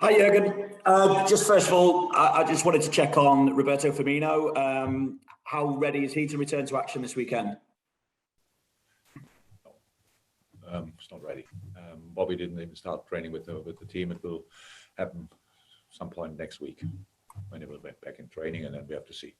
Hi, Jurgen. Just first of all, I just wanted to check on Roberto Firmino. How ready is he to return to action this weekend? It's not ready. Bobby didn't even start training with the team. It will happen some point next week when he will be back in training, and then we have to see.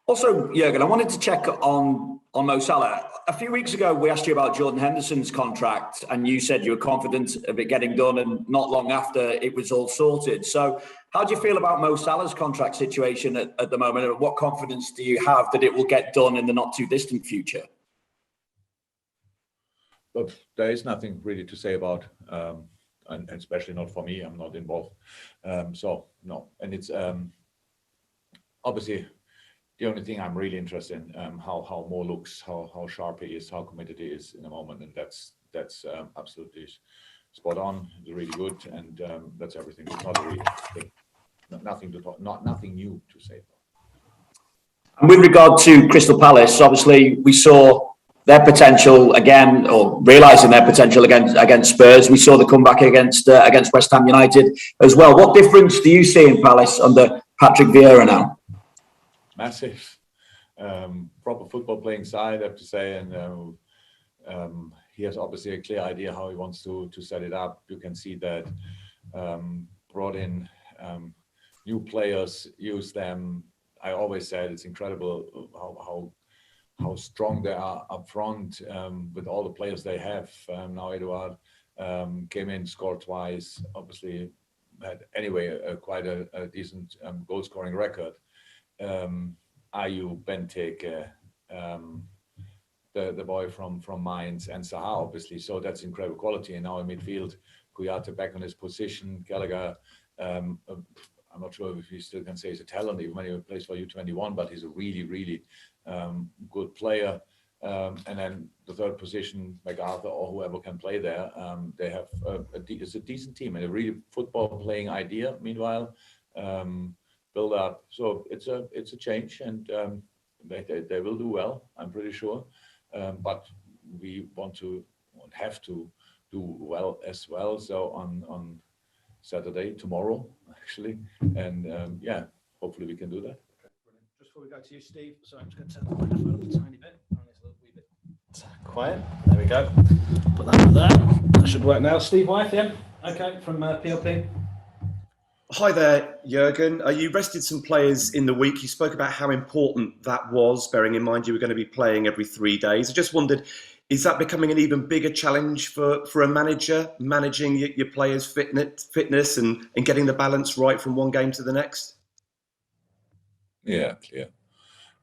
Also, Jurgen, I wanted to check on Mo Salah. A few weeks ago, we asked you about Jordan Henderson's contract, and you said you were confident of it getting done, and not long after, it was all sorted. So how do you feel about Mo Salah's contract situation at the moment, and what confidence do you have that it will get done in the not-too-distant future? But there is nothing really to say about, and especially not for me. I'm not involved. So, no. And it's obviously the only thing I'm really interested in, how Mo looks, how sharp he is, how committed he is in a moment. And that's absolutely spot on. It's really good. And that's everything. It's not really nothing to talk, nothing new to say about. And with regard to Crystal Palace, obviously we saw their potential again, or realising their potential against Spurs. We saw the comeback against West Ham United as well. What difference do you see in Palace under Patrick Vieira now? Massive, proper football playing side, I have to say, and he has obviously a clear idea how he wants to set it up. You can see that brought in new players, use them. I always said it's incredible how strong they are up front with all the players they have. Now Eduard came in, scored twice, obviously had anyway quite a decent goal scoring record. Ayew, Benteke, the boy from Mainz, and Salah, obviously. So that's incredible quality. And now in midfield, Kouyaté back on his position, Gallagher. I'm not sure if he still can say he's a talent, even when he plays for U21, but he's a really, really good player. And then the third position, MacArthur or whoever can play there, they have it's a decent team and a really football playing idea. Meanwhile, build up. So it's a change, and they will do well, I'm pretty sure. But we want to and have to do well as well. So on Saturday, tomorrow, actually, and hopefully we can do that. Okay, brilliant. Just before we go to you, Steve, sorry, I'm just going to turn the microphone up a tiny bit. It's a little wee bit quiet. There we go. Put that over there. That should work now. Steve Wyeth, yeah? Okay, from PLP. Hi there, Jurgen. You rested some players in the week. You spoke about how important that was, bearing in mind you were going to be playing every 3 days. I just wondered, is that becoming an even bigger challenge for a manager, managing your players' fitness and getting the balance right from one game to the next? Yeah, clear.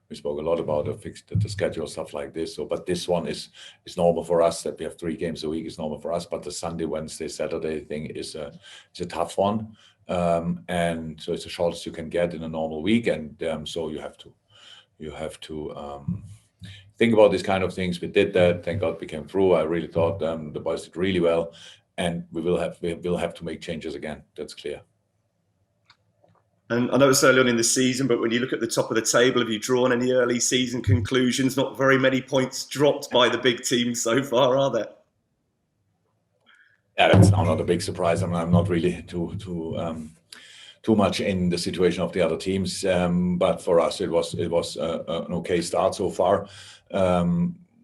We spoke a lot about the schedule, stuff like this. So, but this one is normal for us that we have 3 games a week. Is normal for us. But the Sunday, Wednesday, Saturday thing is a tough one. And so it's the shortest you can get in a normal week, and so you have to think about these kind of things. We did that. Thank God we came through. I really thought the boys did really well, and we will have to make changes again. That's clear. And I know it's early on in the season, but when you look at the top of the table, have you drawn any early season conclusions? Not very many points dropped by the big teams so far, are there? Yeah, that's not a big surprise. I'm not really too much in the situation of the other teams, but for us it was an okay start so far,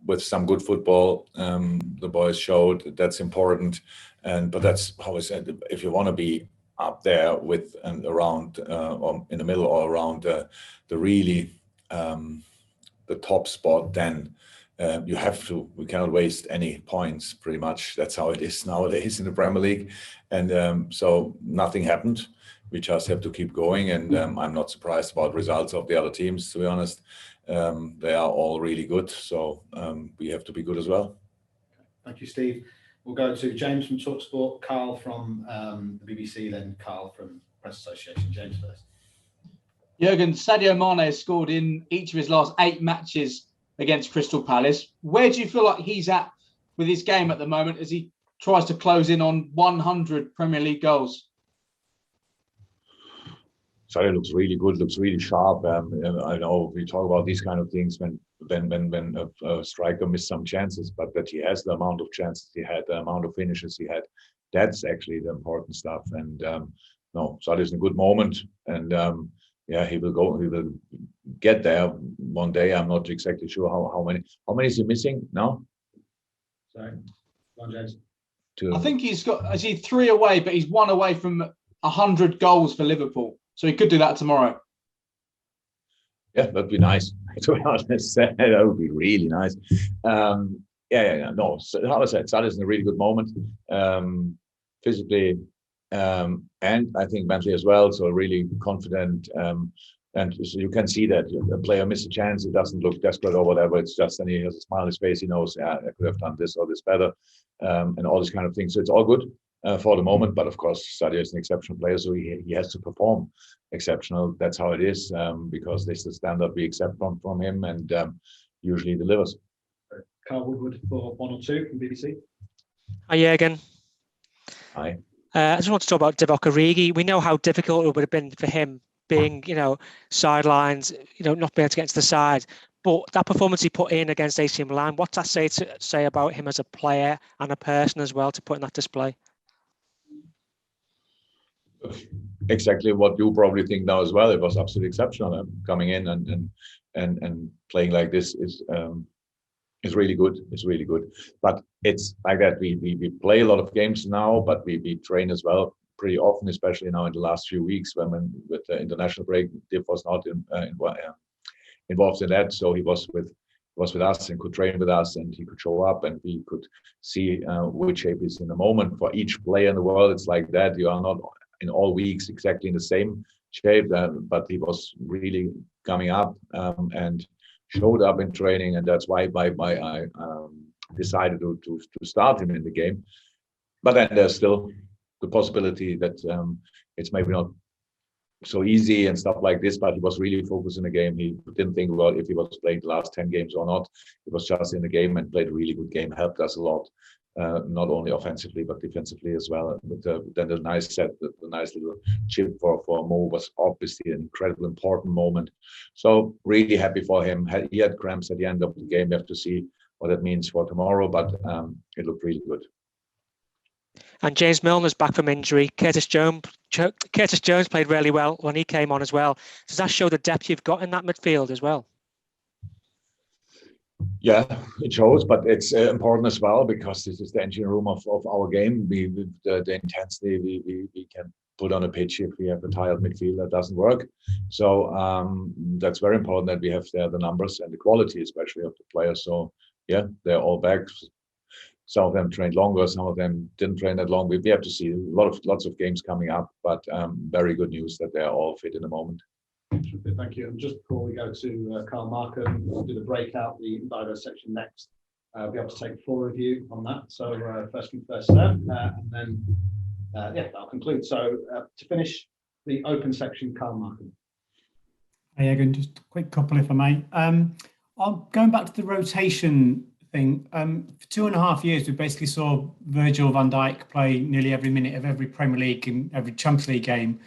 with some good football. The boys showed that's important, but that's how I said. If you want to be up there with and around or in the middle or around the really the top spot, then you have to. We cannot waste any points. Pretty much, that's how it is nowadays in the Premier League, and so nothing happened. We just have to keep going, and I'm not surprised about results of the other teams. To be honest, they are all really good, so we have to be good as well. Thank you, Steve. We'll go to James from TalkSport, Carl from the BBC, then Carl from Press Association. James first. Jurgen, Sadio Mane has scored in each of his last 8 matches against Crystal Palace. Where do you feel like he's at with his game at the moment as he tries to close in on 100 Premier League goals? Sadio looks really good, looks really sharp. I know we talk about these kind of things when a striker missed some chances, but that he has the amount of chances he had, the amount of finishes he had, That's actually the important stuff. And no, Salah is in a good moment, and he will get there one day. I'm not exactly sure how many is he missing now? Sorry, James. I think he's got 3 away, but he's 1 away from 100 goals for Liverpool, so he could do that tomorrow. Yeah, that'd be nice. To be honest, that would be really nice. No, so, how I said, Salah's in a really good moment, physically, and I think mentally as well. So really confident, and so you can see that a player misses a chance. It doesn't look desperate or whatever. It's just, and he has a smile on his face. He knows, I could have done this or this better, and all this kind of things. So it's all good for the moment. But of course, Sadio is an exceptional player, so he has to perform exceptional. That's how it is, because this is the standard we accept from him, and usually delivers. Carl Woodward for 1 or 2 from BBC. Hi, Jürgen. Hi. I just want to talk about Divock Origi. We know how difficult it would have been for him being, sidelines, not being able to get into the side. But that performance he put in against AC Milan, what's that say about him as a player and a person as well to put in that display? Exactly what you probably think now as well. It was absolutely exceptional. Coming in and playing like this is really good. It's really good. But it's like that. We play a lot of games now, but we train as well pretty often, especially now in the last few weeks when with the international break, Div was not involved in that. So he was with us and could train with us, and he could show up, and we could see which shape he's in the moment. For each player in the world, it's like that. You are not in all weeks exactly in the same shape, but he was really coming up and showed up in training, and that's why I decided to start him in the game. But then there's still the possibility that it's maybe not so easy and stuff like this, but he was really focused in the game. He didn't think about if he was playing the last 10 games or not. He was just in the game and played a really good game, helped us a lot, not only offensively, but defensively as well. But then the nice set, the nice little chip for Mo was obviously an incredibly important moment. So really happy for him. He had cramps at the end of the game. We have to see what that means for tomorrow, but it looked really good. And James Milner's back from injury. Curtis Jones played really well when he came on as well. Does that show the depth you've got in that midfield as well? Yeah, it shows, but it's important as well because this is the engine room of our game. The intensity we can put on a pitch if we have a tired midfield that doesn't work. So that's very important that we have there the numbers and the quality, especially of the players. So yeah, they're all back. Some of them trained longer, some of them didn't train that long. We have to see lots of games coming up, but very good news that they're all fit in the moment. Thank you. And just before we go to Carl Markham, we'll do the breakout, the Divo section next. We'll be able to take 4 of you on that. So first thing first serve, and then that'll conclude. So to finish the open section, Carl Markham. Hey, Jürgen, just a quick couple if I may. Going back to the rotation thing, for 2.5 years, we basically saw Virgil van Dijk play nearly every minute of every Premier League and every Champions League game.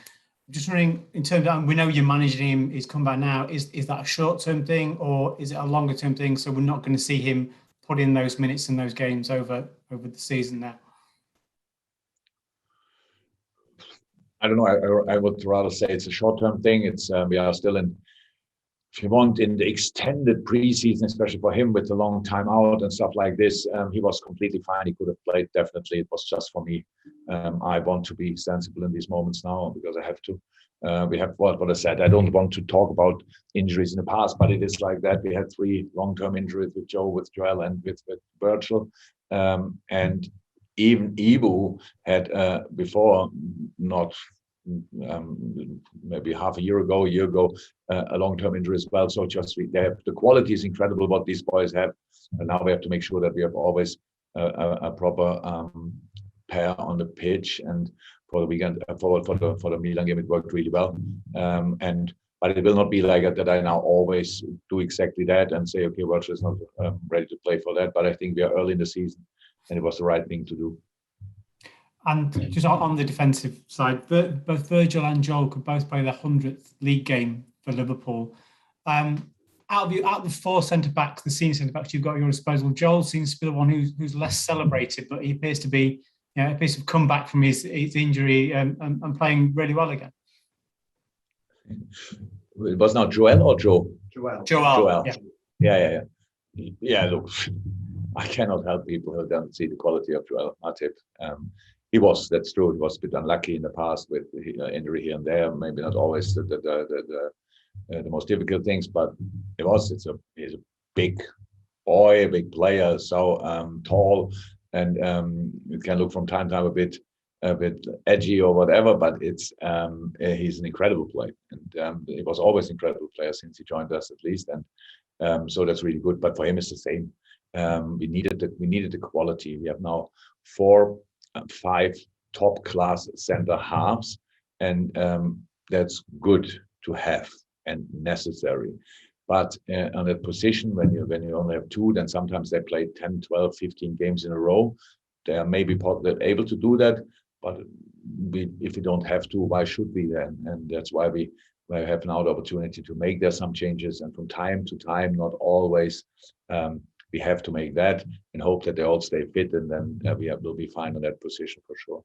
Just wondering, in terms of, we know you're managing him, he's come back now, is that a short-term thing or is it a longer-term thing? So we're not going to see him put in those minutes in those games over the season now? I don't know. I would rather say it's a short-term thing. It's we are still in, if you want, in the extended preseason, especially for him with the long time out and stuff like this. He was completely fine. He could have played, definitely. It was just for me. I want to be sensible in these moments now because I have to. We have what I said. I don't want to talk about injuries in the past, but it is like that. We had 3 long-term injuries with Joe, with Joel, and with Virgil. And even Ibu had before, not maybe a year ago, a long-term injury as well. So just they have, the quality is incredible what these boys have, and now we have to make sure that we have always a proper pair on the pitch. And for the weekend, for the Milan game, it worked really well. But it will not be like that I now always do exactly that and say, okay, Virgil is not ready to play for that. But I think we are early in the season, and it was the right thing to do. And just on the defensive side, both Virgil and Joel could both play their 100th league game for Liverpool. Out of the 4 centre-backs, the senior centre-backs you've got at your disposal, Joel seems to be the one who's less celebrated, but he appears to be a piece of comeback from his injury and playing really well again. It was not Joel or Joe? Joel. Yeah. Look, I cannot help people who don't see the quality of Joel Matip. That's true. He was a bit unlucky in the past with injury here and there. Maybe not always the most difficult things, but he's a big boy, a big player, so tall, and it can look from time to time a bit edgy or whatever, but he's an incredible player, and he was always an incredible player since he joined us at least, and so that's really good. But for him, it's the same. We needed the quality. We have now 4, 5 top class center halves, and that's good to have and necessary. But on that position, when you only have 2, then sometimes they play 10, 12, 15 games in a row. They are maybe able to do that, but if we don't have to, why should we then? And that's why we have now the opportunity to make there some changes, and from time to time, not always, we have to make that and hope that they all stay fit, and then we'll be fine on that position for sure.